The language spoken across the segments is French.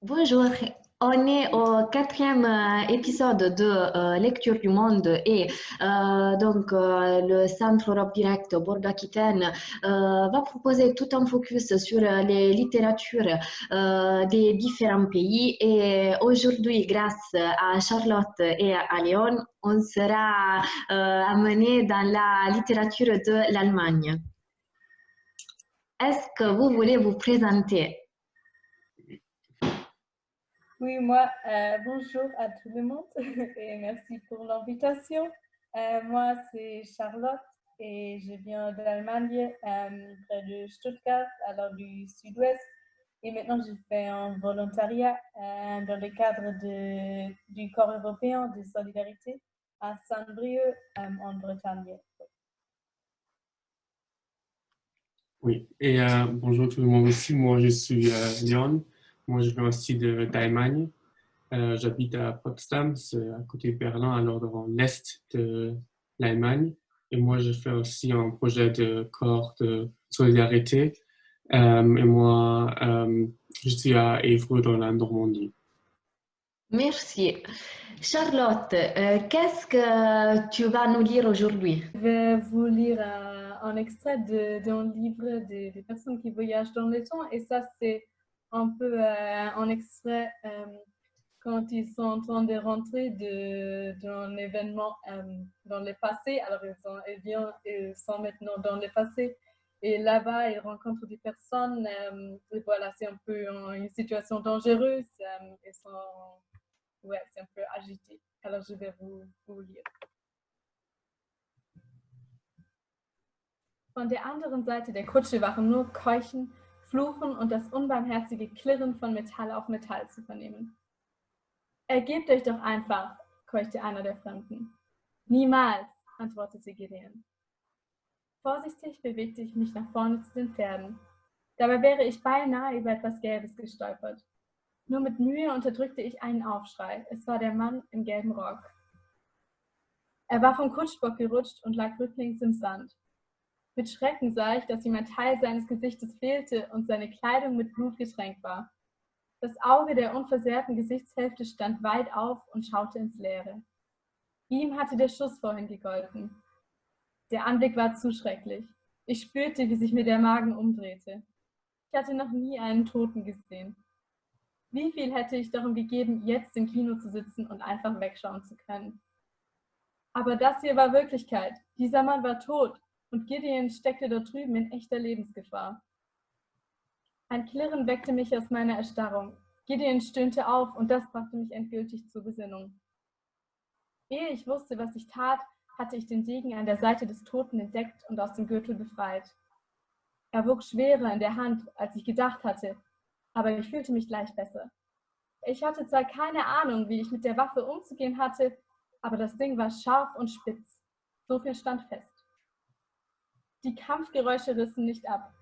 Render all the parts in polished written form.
Bonjour, on est au quatrième épisode de Lecture du Monde et le Centre Europe Direct Bordeaux-Aquitaine va proposer tout un focus sur les littératures des différents pays et aujourd'hui, grâce à Charlotte et à Léon, on sera amené dans la littérature de l'Allemagne. Est-ce que vous voulez vous présenter? Oui, moi, bonjour à tout le monde et merci pour l'invitation. Moi, c'est Charlotte et je viens d'Allemagne, près de Stuttgart, alors du sud-ouest. Et maintenant, je fais un volontariat dans le cadre du Corps européen de solidarité à Saint-Brieuc, en Bretagne. Oui, et bonjour tout le monde aussi. Moi, je suis Léon. Moi, je viens aussi d'Allemagne. J'habite à Potsdam, c'est à côté de Berlin, alors dans l'est de l'Allemagne. Et moi, je fais aussi un projet de corps de solidarité. Et moi, je suis à Évreux dans la Normandie. Merci. Charlotte, qu'est-ce que tu vas nous lire aujourd'hui? Je vais vous lire un extrait d'un livre des personnes qui voyagent dans le temps et ça c'est un peu un extrait quand ils sont en train de rentrer d'un événement dans le passé. Alors ils sont maintenant dans le passé et là-bas ils rencontrent des personnes et voilà, c'est un peu une situation dangereuse. C'est un peu agité. Alors je vais vous lire. Von der anderen Seite der Kutsche waren nur Keuchen, Fluchen und das unbarmherzige Klirren von Metall auf Metall zu vernehmen. Ergebt euch doch einfach, keuchte einer der Fremden. Niemals, antwortete Gideon. Vorsichtig bewegte ich mich nach vorne zu den Pferden. Dabei wäre ich beinahe über etwas Gelbes gestolpert. Nur mit Mühe unterdrückte ich einen Aufschrei. Es war der Mann im gelben Rock. Er war vom Kutschbock gerutscht und lag rücklings im Sand. Mit Schrecken sah ich, dass ihm ein Teil seines Gesichtes fehlte und seine Kleidung mit Blut getränkt war. Das Auge der unversehrten Gesichtshälfte stand weit auf und schaute ins Leere. Ihm hatte der Schuss vorhin gegolten. Der Anblick war zu schrecklich. Ich spürte, wie sich mir der Magen umdrehte. Ich hatte noch nie einen Toten gesehen. Wie viel hätte ich darum gegeben, jetzt im Kino zu sitzen und einfach wegschauen zu können. Aber das hier war Wirklichkeit. Dieser Mann war tot. Und Gideon steckte dort drüben in echter Lebensgefahr. Ein Klirren weckte mich aus meiner Erstarrung. Gideon stöhnte auf und das brachte mich endgültig zur Besinnung. Ehe ich wusste, was ich tat, hatte ich den Degen an der Seite des Toten entdeckt und aus dem Gürtel befreit. Er wog schwerer in der Hand, als ich gedacht hatte, aber ich fühlte mich gleich besser. Ich hatte zwar keine Ahnung, wie ich mit der Waffe umzugehen hatte, aber das Ding war scharf und spitz. So viel stand fest. Die Kampfgeräusche rissen nicht ab.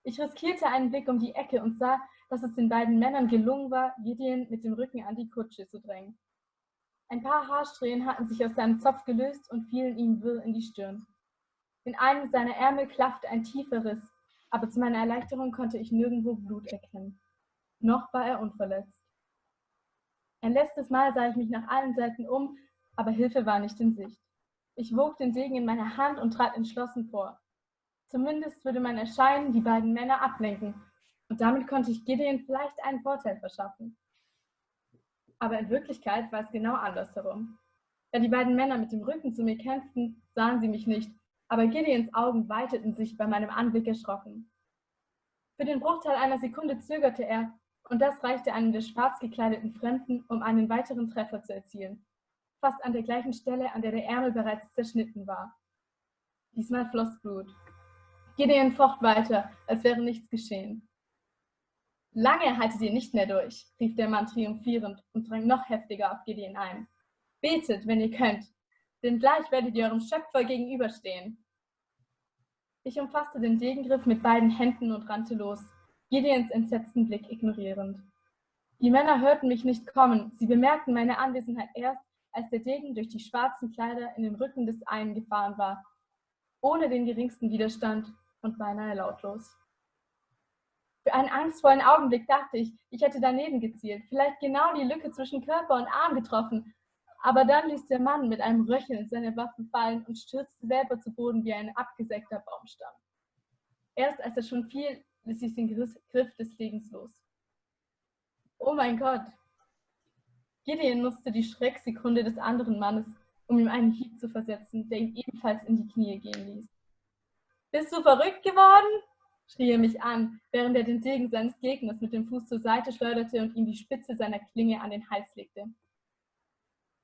Ich riskierte einen Blick um die Ecke und sah, dass es den beiden Männern gelungen war, Gideon mit dem Rücken an die Kutsche zu drängen. Ein paar Haarsträhnen hatten sich aus seinem Zopf gelöst und fielen ihm wirr in die Stirn. In einem seiner Ärmel klaffte ein tiefer Riss, aber zu meiner Erleichterung konnte ich nirgendwo Blut erkennen. Noch war er unverletzt. Ein letztes Mal sah ich mich nach allen Seiten um, aber Hilfe war nicht in Sicht. Ich wog den Degen in meiner Hand und trat entschlossen vor. Zumindest würde mein Erscheinen die beiden Männer ablenken und damit konnte ich Gideon vielleicht einen Vorteil verschaffen. Aber in Wirklichkeit war es genau andersherum. Da die beiden Männer mit dem Rücken zu mir kämpften, sahen sie mich nicht, aber Gideons Augen weiteten sich bei meinem Anblick erschrocken. Für den Bruchteil einer Sekunde zögerte er und das reichte einem der schwarz gekleideten Fremden, um einen weiteren Treffer zu erzielen, fast an der gleichen Stelle, an der der Ärmel bereits zerschnitten war. Diesmal floss Blut. Gideon focht weiter, als wäre nichts geschehen. Lange haltet ihr nicht mehr durch, rief der Mann triumphierend und drang noch heftiger auf Gideon ein. Betet, wenn ihr könnt, denn gleich werdet ihr eurem Schöpfer gegenüberstehen. Ich umfasste den Degengriff mit beiden Händen und rannte los, Gideons entsetzten Blick ignorierend. Die Männer hörten mich nicht kommen, sie bemerkten meine Anwesenheit erst, als der Degen durch die schwarzen Kleider in den Rücken des einen gefahren war, ohne den geringsten Widerstand und beinahe lautlos. Für einen angstvollen Augenblick dachte ich, ich hätte daneben gezielt, vielleicht genau die Lücke zwischen Körper und Arm getroffen. Aber dann ließ der Mann mit einem Röcheln seine Waffen fallen und stürzte selber zu Boden wie ein abgesägter Baumstamm. Erst als er schon fiel, ließ ich den Griff des Lebens los. Oh mein Gott! Gideon nutzte die Schrecksekunde des anderen Mannes, um ihm einen Hieb zu versetzen, der ihn ebenfalls in die Knie gehen ließ. »Bist du verrückt geworden?« schrie er mich an, während er den Degen seines Gegners mit dem Fuß zur Seite schleuderte und ihm die Spitze seiner Klinge an den Hals legte.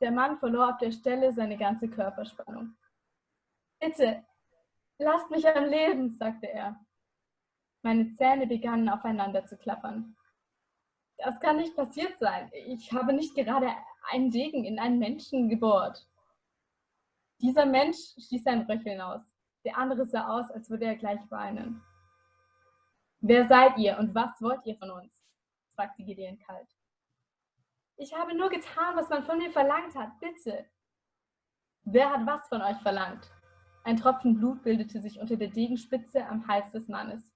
Der Mann verlor auf der Stelle seine ganze Körperspannung. »Bitte, lasst mich am Leben«, sagte er. Meine Zähne begannen aufeinander zu klappern. »Das kann nicht passiert sein. Ich habe nicht gerade einen Degen in einen Menschen gebohrt.« Dieser Mensch stieß ein Röcheln aus. Der andere sah aus, als würde er gleich weinen. »Wer seid ihr und was wollt ihr von uns?« fragte Gideon kalt. »Ich habe nur getan, was man von mir verlangt hat, bitte.« »Wer hat was von euch verlangt?« Ein Tropfen Blut bildete sich unter der Degenspitze am Hals des Mannes.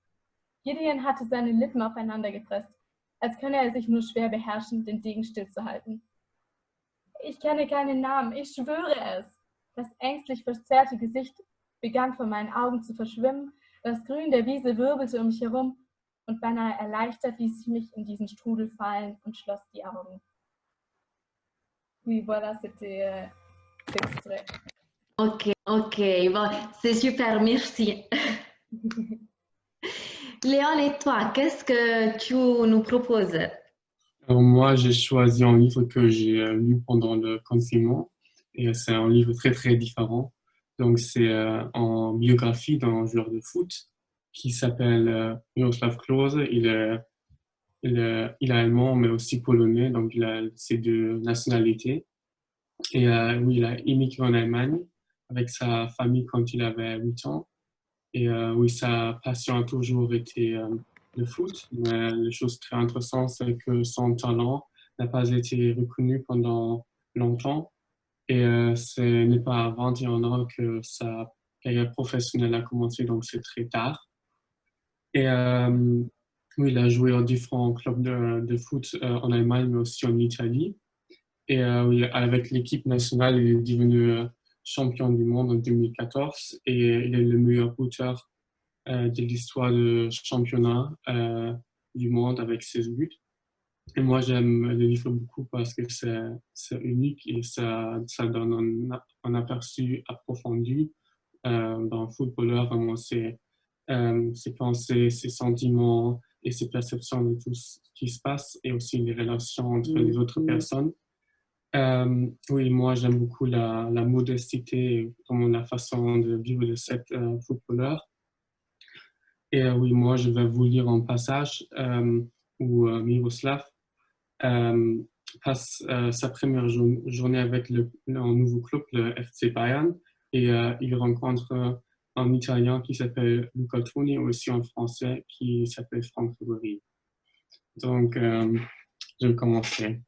Gideon hatte seine Lippen aufeinander gepresst, als könne er sich nur schwer beherrschen, den Degen stillzuhalten. »Ich kenne keinen Namen, ich schwöre es!« Das ängstlich verzerrte Gesicht begann vor meinen Augen zu verschwimmen, das Grün der Wiese wirbelte um mich herum und beinahe erleichtert ließ ich mich in diesen Strudel fallen und schloss die Augen. Oui, voilà, c'était l'extrait. Ok, bon, c'est super, merci. Léon, et toi, qu'est-ce que tu nous proposes? Alors moi, j'ai choisi un livre que j'ai lu pendant le confinement et c'est un livre très très différent. Donc c'est en biographie d'un joueur de foot qui s'appelle Miroslav Klose. Il est allemand mais aussi polonais, donc il a ces deux nationalités. Et oui, il a immigré en Allemagne avec sa famille quand il avait 8 ans. Et oui, sa passion a toujours été le foot. Mais la chose très intéressante, c'est que son talent n'a pas été reconnu pendant longtemps. Et ce n'est pas à 21 ans que sa carrière professionnelle a commencé, donc c'est très tard. Et oui, il a joué dans différents clubs de foot en Allemagne, mais aussi en Italie. Et oui, avec l'équipe nationale, il est devenu champion du monde en 2014 et il est le meilleur buteur de l'histoire du championnat du monde avec 16 buts. Et moi, j'aime le livre beaucoup parce que c'est unique et ça donne un aperçu approfondi d'un footballeur, vraiment ses pensées, ses sentiments et ses perceptions de tout ce qui se passe et aussi les relations entre les autres personnes. Oui, moi j'aime beaucoup la modestie et vraiment la façon de vivre de cet footballeur. Et oui, moi je vais vous lire un passage où Miroslav passe sa première journée avec un nouveau club, le FC Bayern, et il rencontre un Italien qui s'appelle Luca Toni, aussi un Français qui s'appelle Franck Ribéry. Donc, je vais commencer.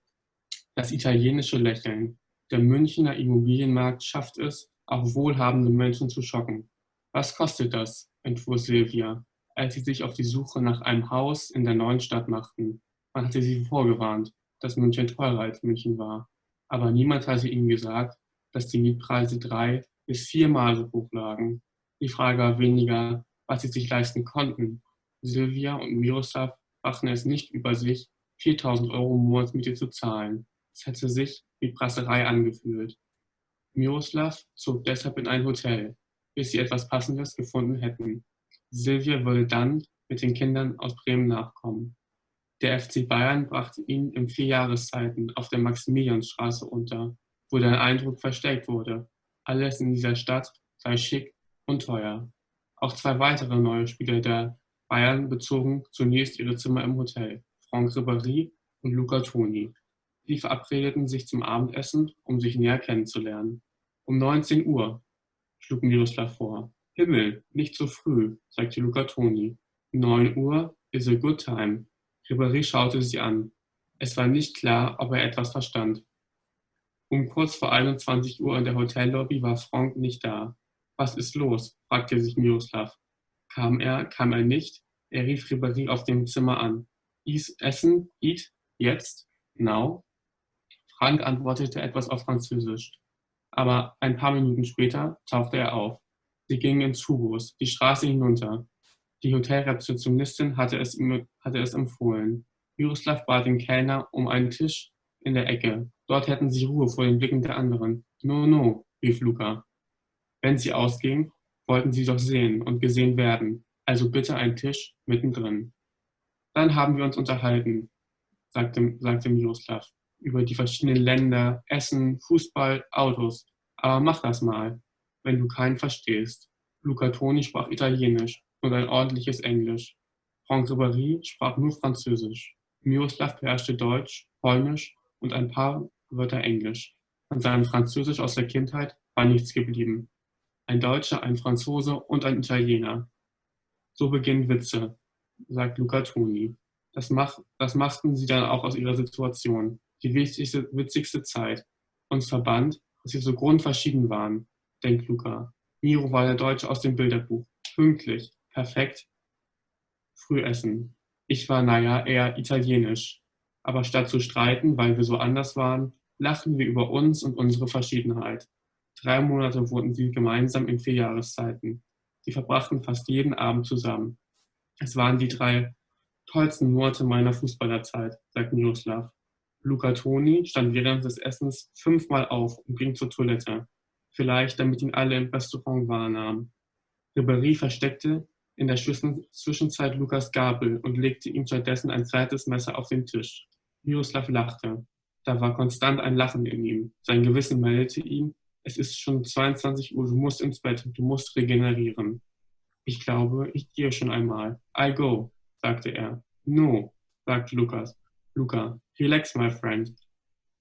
Das italienische Lächeln. Der Münchner Immobilienmarkt schafft es, auch wohlhabende Menschen zu schocken. Was kostet das? Entfuhr Silvia, als sie sich auf die Suche nach einem Haus in der neuen Stadt machten. Man hatte sie vorgewarnt, dass München teurer als München war. Aber niemand hatte ihnen gesagt, dass die Mietpreise 3- bis 4-mal so hoch lagen. Die Frage war weniger, was sie sich leisten konnten. Silvia und Miroslav brachten es nicht über sich, 4.000 € Monatsmiete zu zahlen. Es hätte sich wie Prasserei angefühlt. Miroslav zog deshalb in ein Hotel, bis sie etwas Passendes gefunden hätten. Silvia würde dann mit den Kindern aus Bremen nachkommen. Der FC Bayern brachte ihn in 4 Jahreszeiten auf der Maximiliansstraße unter, wo der Eindruck verstärkt wurde. Alles in dieser Stadt sei schick und teuer. Auch 2 weitere neue Spieler der Bayern bezogen zunächst ihre Zimmer im Hotel, Franck Ribéry und Luca Toni. Die verabredeten sich zum Abendessen, um sich näher kennenzulernen. Um 19 Uhr, schlug Miroslav vor. Himmel, nicht so früh, sagte Luca Toni. 9 Uhr is a good time. Ribéry schaute sie an. Es war nicht klar, ob er etwas verstand. Um kurz vor 21 Uhr in der Hotellobby war Franck nicht da. Was ist los? Fragte sich Miroslav. Kam er nicht? Er rief Ribéry auf dem Zimmer an. Essen, eat, jetzt, now? Frank antwortete etwas auf Französisch. Aber ein paar Minuten später tauchte er auf. Sie gingen ins Schulbus, die Straße hinunter. Die Hotelrezeptionistin hatte es empfohlen. Miroslav bat den Kellner um einen Tisch in der Ecke. Dort hätten sie Ruhe vor den Blicken der anderen. No, no, rief Luca. Wenn sie ausging, wollten sie doch sehen und gesehen werden. Also bitte ein Tisch mittendrin. Dann haben wir uns unterhalten, sagte Miroslav, über die verschiedenen Länder, Essen, Fußball, Autos. Aber mach das mal, wenn du keinen verstehst. Luca Toni sprach Italienisch und ein ordentliches Englisch. Franck Ribéry sprach nur Französisch. Miroslav beherrschte Deutsch, Polnisch und ein paar Wörter Englisch. Von seinem Französisch aus der Kindheit war nichts geblieben. Ein Deutscher, ein Franzose und ein Italiener. So beginnen Witze, sagt Luca Toni. Das machten sie dann auch aus ihrer Situation. Die witzigste Zeit. Uns verband, dass wir so grundverschieden waren, denkt Luca. Miro war der Deutsche aus dem Bilderbuch. Pünktlich, perfekt, Frühessen. Ich war, naja, eher italienisch. Aber statt zu streiten, weil wir so anders waren, lachten wir über uns und unsere Verschiedenheit. 3 Monate wohnten sie gemeinsam in 4 Jahreszeiten. Sie verbrachten fast jeden Abend zusammen. Es waren die 3 tollsten Monate meiner Fußballerzeit, sagt Miroslav. Luca Toni stand während des Essens 5-mal auf und ging zur Toilette. Vielleicht, damit ihn alle im Restaurant wahrnahmen. Ribéry versteckte in der Zwischenzeit Lukas Gabel und legte ihm stattdessen ein zweites Messer auf den Tisch. Miroslav lachte. Da war konstant ein Lachen in ihm. Sein Gewissen meldete ihm, es ist schon 22 Uhr, du musst ins Bett, du musst regenerieren. Ich glaube, ich gehe schon einmal. I go, sagte er. No, sagte Luca, relax, my friend.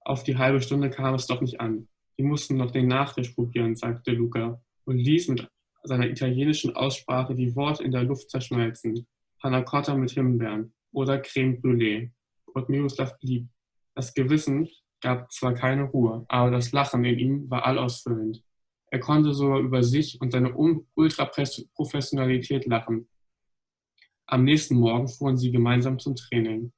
Auf die halbe Stunde kam es doch nicht an. Die mussten noch den Nachtisch probieren, sagte Luca und ließ mit seiner italienischen Aussprache die Worte in der Luft zerschmelzen. Panna Cotta mit Himbeeren oder Creme Brûlée. Und Miroslav blieb. Das Gewissen gab zwar keine Ruhe, aber das Lachen in ihm war allausfüllend. Er konnte sogar über sich und seine Ultraprofessionalität lachen. Am nächsten Morgen fuhren sie gemeinsam zum Training.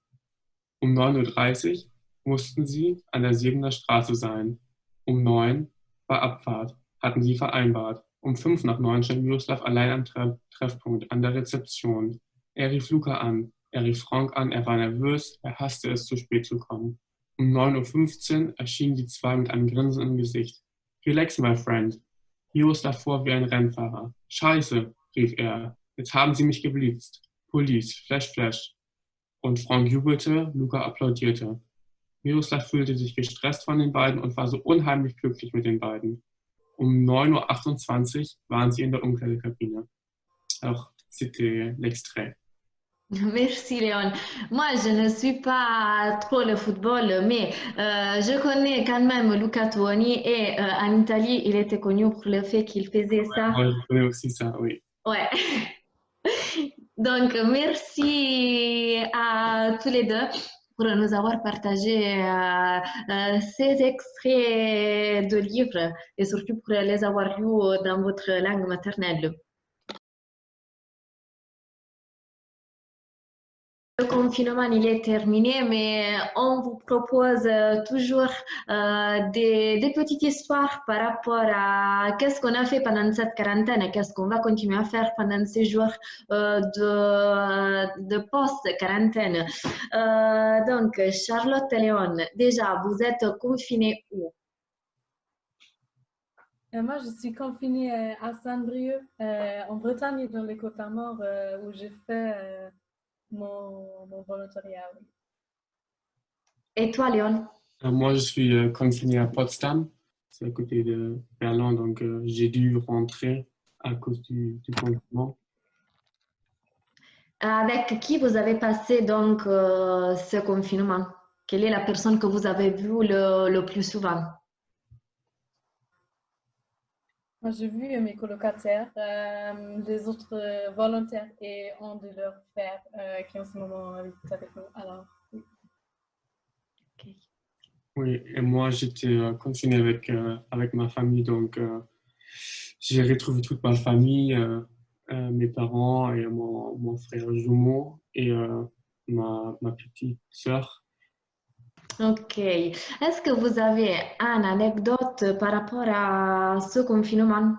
Um 9:30 Uhr mussten sie an der Sebener Straße sein. Um 9 Uhr war Abfahrt, hatten sie vereinbart. Um 8:55 stand Miroslav allein am Treffpunkt, an der Rezeption. Er rief Luca an, er rief Frank an, er war nervös, er hasste es, zu spät zu kommen. Um 9:15 Uhr erschienen die zwei mit einem Grinsen im Gesicht. Relax, my friend. Miroslav fuhr wie ein Rennfahrer. Scheiße, rief er, jetzt haben sie mich geblitzt. Police, flash, flash. Und Frank jubelte, Luca applaudierte. Miroslav fühlte sich gestresst von den beiden und war so unheimlich glücklich mit den beiden. Um 9:28 Uhr waren sie in der Umkleidekabine. Alors, c'était l'extrait. Merci Léon. Moi, je ne suis pas trop le football, mais je connais quand même Luca Toni et en Italie, il était connu pour le fait qu'il faisait ça. Ouais, je connais aussi ça, oui. Ouais. Donc, merci à tous les deux pour nous avoir partagé ces extraits de livres et surtout pour les avoir lus dans votre langue maternelle. Le confinement, il est terminé, mais on vous propose toujours des petites histoires par rapport à qu'est-ce qu'on a fait pendant cette quarantaine et qu'est-ce qu'on va continuer à faire pendant ces jours de post-quarantaine. Donc, Charlotte et Léon, déjà, vous êtes confinés où? Moi, je suis confinée à Saint-Brieuc, en Bretagne, dans les Côtes-d'Armor, où j'ai fait mon volontariat. Oui. Et toi, Léon? Moi, je suis confiné à Potsdam, c'est à côté de Berlin, donc j'ai dû rentrer à cause du confinement. Avec qui vous avez passé donc ce confinement? Quelle est la personne que vous avez vue le plus souvent? Moi, j'ai vu mes colocataires, les autres volontaires et un de leurs frères qui en ce moment habitent avec nous. Alors, oui. Okay. Oui, et moi j'étais confiné avec ma famille, donc j'ai retrouvé toute ma famille. mes parents et mon frère jumeau et ma petite sœur. Ok. Est-ce que vous avez une anecdote par rapport à ce confinement?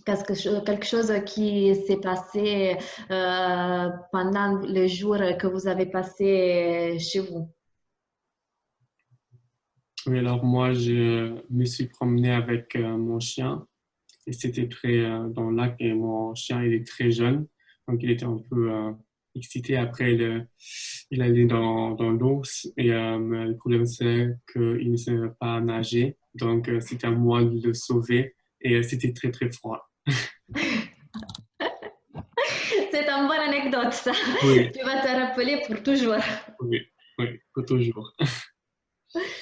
Quelque chose qui s'est passé pendant les jours que vous avez passé chez vous? Oui, alors moi, je me suis promené avec mon chien et c'était près dans le lac et mon chien, il est très jeune, donc il était un peu excité. Après, il allait dans l'eau et le problème, c'est qu'il ne savait pas nager, donc c'était à moi de le sauver et c'était très, très froid. C'est une bonne anecdote, ça. Oui, Tu vas te rappeler pour toujours. oui, oui, pour toujours.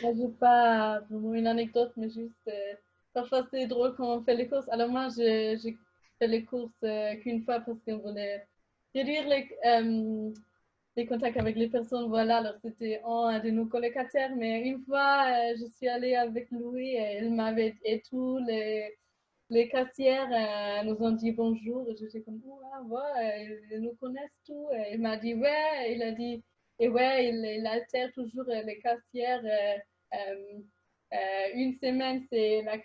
Moi, j'ai pas vraiment une anecdote, mais juste, parfois c'est drôle quand on fait les courses. Alors moi, j'ai fait les courses qu'une fois parce qu'on voulait réduire les contacts avec les personnes. Voilà, alors c'était un de nos colocataires, mais une fois, je suis allée avec Louis et il m'avait, et tous les caissières nous ont dit bonjour. Et j'étais comme, oh, ah, ouais, ils nous connaissent tous. Et il m'a dit, ouais, il a dit, et ouais, il altère toujours les caissières. Une semaine, c'est la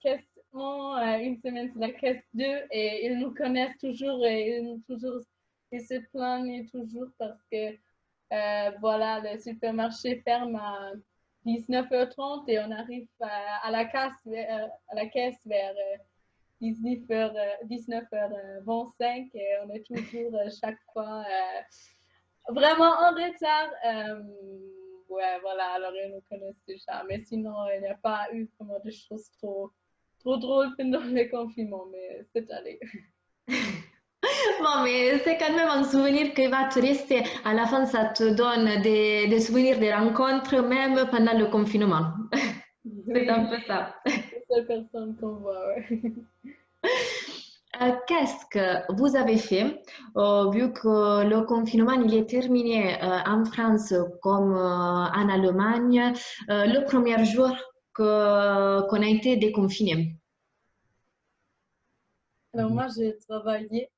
caisse 1, une semaine, c'est la caisse 2. Et ils nous connaissent toujours et ils se plaignent toujours parce que voilà, le supermarché ferme à 19h30 et on arrive à la caisse vers 19h25 et on est toujours chaque fois vraiment en retard. Ouais, voilà, alors ils nous connaissent déjà. Mais sinon, il n'y a pas eu vraiment de choses trop drôles pendant le confinement, mais c'est allé. Bon, mais c'est quand même un souvenir qui va te rester. À la fin, ça te donne des souvenirs des rencontres, même pendant le confinement. C'est un Oui, peu ça. les seules personnes qu'on voit, ouais. Qu'est-ce que vous avez fait, vu que le confinement il est terminé en France comme en Allemagne, le premier jour qu'on a été déconfiné? Alors moi, j'ai travaillé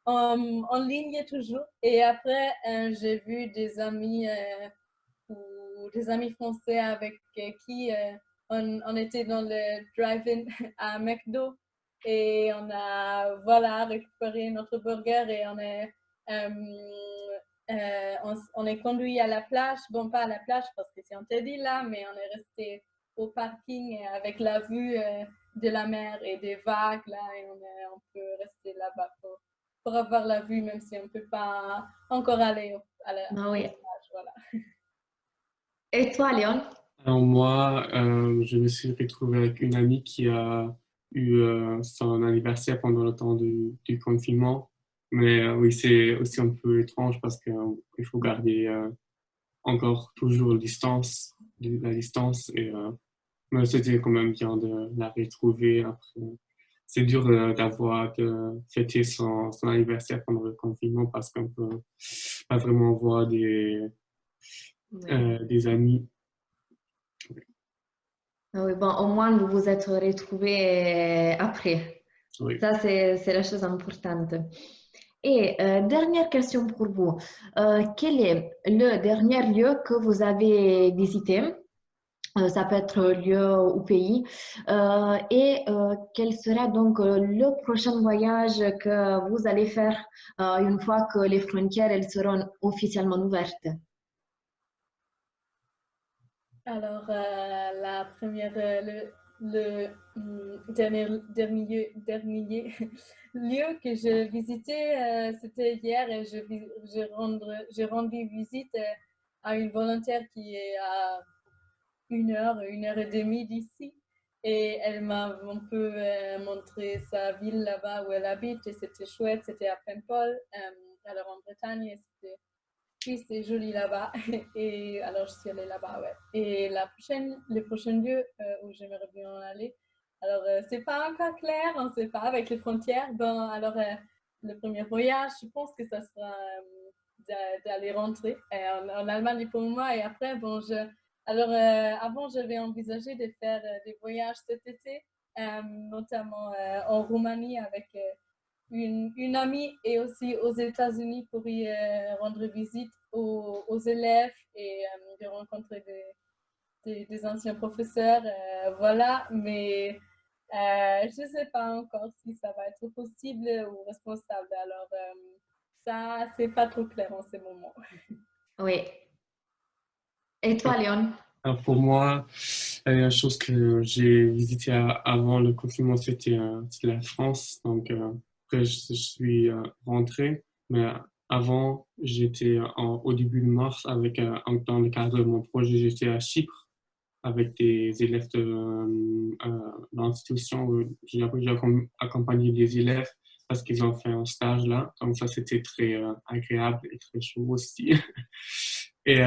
en ligne toujours. Et après, j'ai vu des amis ou des amis français avec qui on était dans le drive-in à McDo et on a voilà, récupéré notre burger et on est conduit à la plage. Bon, pas à la plage parce que c'est interdit là, mais on est resté au parking avec la vue de la mer et des vagues là et on peut rester là-bas pour avoir la vue même si on ne peut pas encore aller Ah à la oui. plage. Voilà. Et toi, Léon? Alors moi, je me suis retrouvé avec une amie qui a eu son anniversaire pendant le temps du confinement. Mais oui, c'est aussi un peu étrange parce qu'il faut garder encore toujours la distance. Et, mais c'était quand même bien de la retrouver après. C'est dur de fêter son anniversaire pendant le confinement parce qu'on peut pas vraiment voir Oui. des amis. Ah oui, bon, au moins vous vous êtes retrouvés après. Oui. Ça, c'est la chose importante. Et dernière question pour vous. Quel est le dernier lieu que vous avez visité? Ça peut être lieu ou pays. Et quel sera donc le prochain voyage que vous allez faire une fois que les frontières elles seront officiellement ouvertes? Alors, la première, dernier lieu que j'ai visité, c'était hier et j'ai rendu visite à une volontaire qui est à 1 heure et demie d'ici. Et elle m'a un peu montré sa ville là-bas où elle habite et c'était chouette, c'était à Paimpol, alors en Bretagne, et c'était oui, c'est joli là-bas. Et alors, je suis allée là-bas, ouais. Et le prochain lieu où j'aimerais bien aller, alors, c'est pas encore clair, on ne sait pas avec les frontières. Bon, alors, le premier voyage, je pense que ça sera d'aller rentrer en Allemagne pour moi. Et après, bon, alors, avant, j'avais envisagé de faire des voyages cet été notamment en Roumanie avec une amie et aussi aux États-Unis pour y rendre visite aux élèves et de rencontrer des anciens professeurs. Voilà, mais je ne sais pas encore si ça va être possible ou responsable. Alors, ça, c'est pas trop clair en ce moment. Oui. Et toi, Léon? Alors pour moi, la chose que j'ai visitée avant le confinement, c'était la France. Donc, après, je suis rentré. Mais avant, j'étais au début de mars, dans le cadre de mon projet, j'étais à Chypre avec des élèves de l'institution où j'ai accompagné des élèves parce qu'ils ont fait un stage là. Donc ça, c'était très agréable et très chaud aussi. Et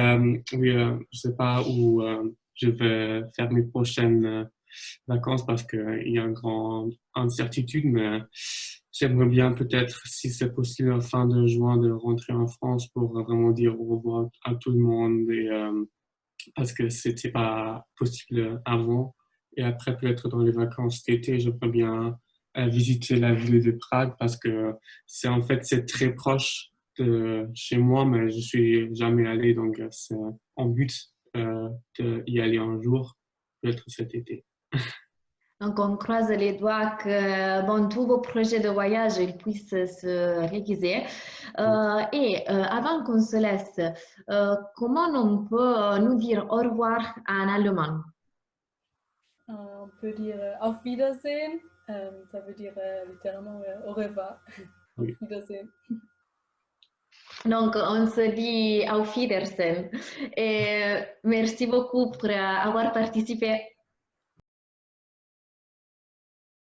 oui, je sais pas où je vais faire mes prochaines vacances parce qu'il y a une grande incertitude, mais j'aimerais bien peut-être, si c'est possible, à la fin de juin, de rentrer en France pour vraiment dire au revoir à tout le monde et parce que c'était pas possible avant. Et après, peut-être dans les vacances d'été, j'aimerais bien visiter la ville de Prague parce que c'est très proche de chez moi, mais je suis jamais allé, donc c'est en but d'y aller un jour, peut-être cet été. Donc, on croise les doigts que bon, tous vos projets de voyage ils puissent se réaliser. Avant qu'on se laisse, comment on peut nous dire au revoir en allemand? On peut dire Auf Wiedersehen. Ça veut dire littéralement au revoir. Oui. Auf Wiedersehen. Donc, on se dit Auf Wiedersehen. Et merci beaucoup pour avoir participé.